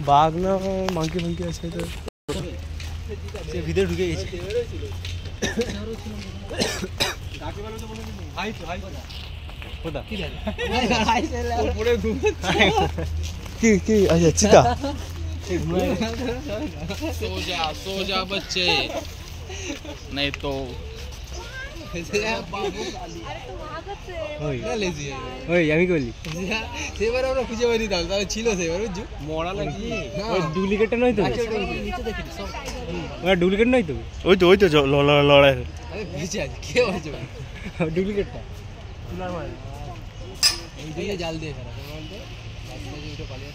বাঘ না monkey funky আছে তো ভিতরে ঢুকে গেছে। কি अच्छा चिता सो जा बच्चे नहीं तो আমি বলি সেবার আমরা খুঁজে পাইনি তাহলে ছিল সেবার বুঝছো মরা লাগি ওই ডুপ্লিকেটটা নয় তো ওটা ডুপ্লিকেট নয় তো ওই তো লড়াই আরে ভিজে আছে কে বলছো ডুপ্লিকেটটা এই দিকে জাল দিয়ে ফেলা তোমার তো রাস্তা দিয়ে উঠে পালিয়ে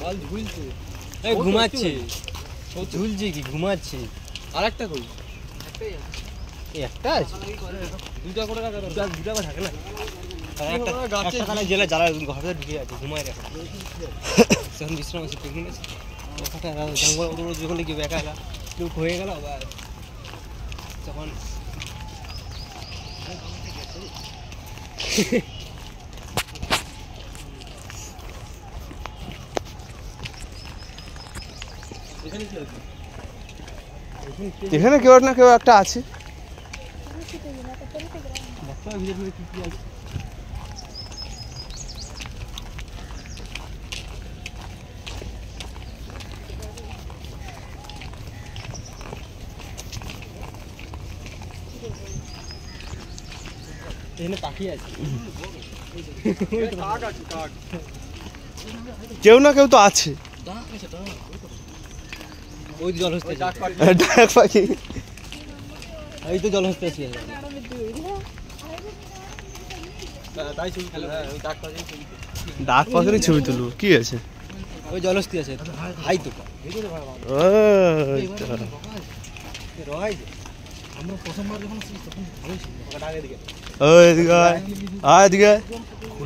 মাল ঝুলছে এই ঘুমাচ্ছে ঝুলছে কি ঘুমাচ্ছে আরেকটা কই একটা আছে দুটা করে রাখা দুটা করে থাকে না একটা গাছে কানে জেলা জ্বালা ঘরে ঢুকে আছে ঘুমায় রাখা যখন বিশ্রাম আছে পিকনিক আছে ওখানে জঙ্গল ওদের যখন কি একা একা কেউ হয়ে গেল আবার তখন এখানে কেউ না কেউ একটা আছে এখানে পাখি আছে কেউ না কেউ তো আছে ওই জলহস্তি ডাক পাখি এই তো জলহস্তি আছে ডাক পাখির ছবি তুলবো কি আছে ওই জলহস্তি আছে হাই তো আমরা প্রথমবার যখন তখন ভালো ছিল ডাকে দিকে ওই এদিকে আয় এদিকে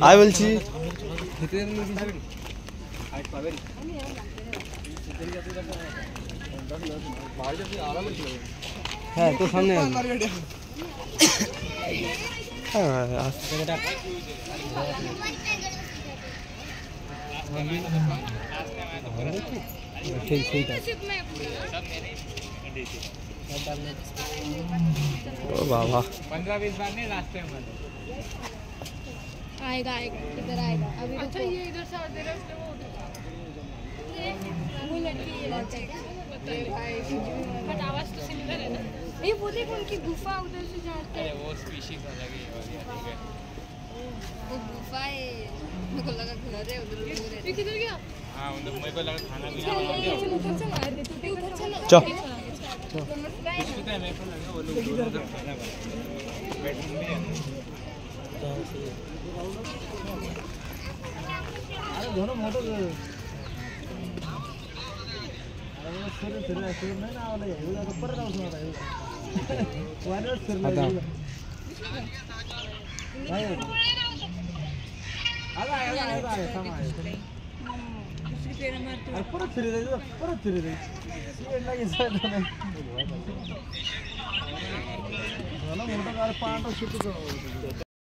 আয় বলছি হ্যাঁ তো সামনে ঠিক ঠিক আছে ओ बाबा 15-20 बार नहीं रास्ते में आएगा इधर आएगा अभी अच्छा ये इधर से आ दे रहा है वो लड़की ये लड़का बताइए भाई बट आवाज तो सिमिलर है ना ये वो देखो उनकी गुफा उधर से जाते हैं वो स्पीशीज अलग ही है ठीक है वो गुफा है मेरे को लगा घर है उधर ये किधर गया हां उधर मेरे को लगा खाना भी चल दोनों मोटर मोटर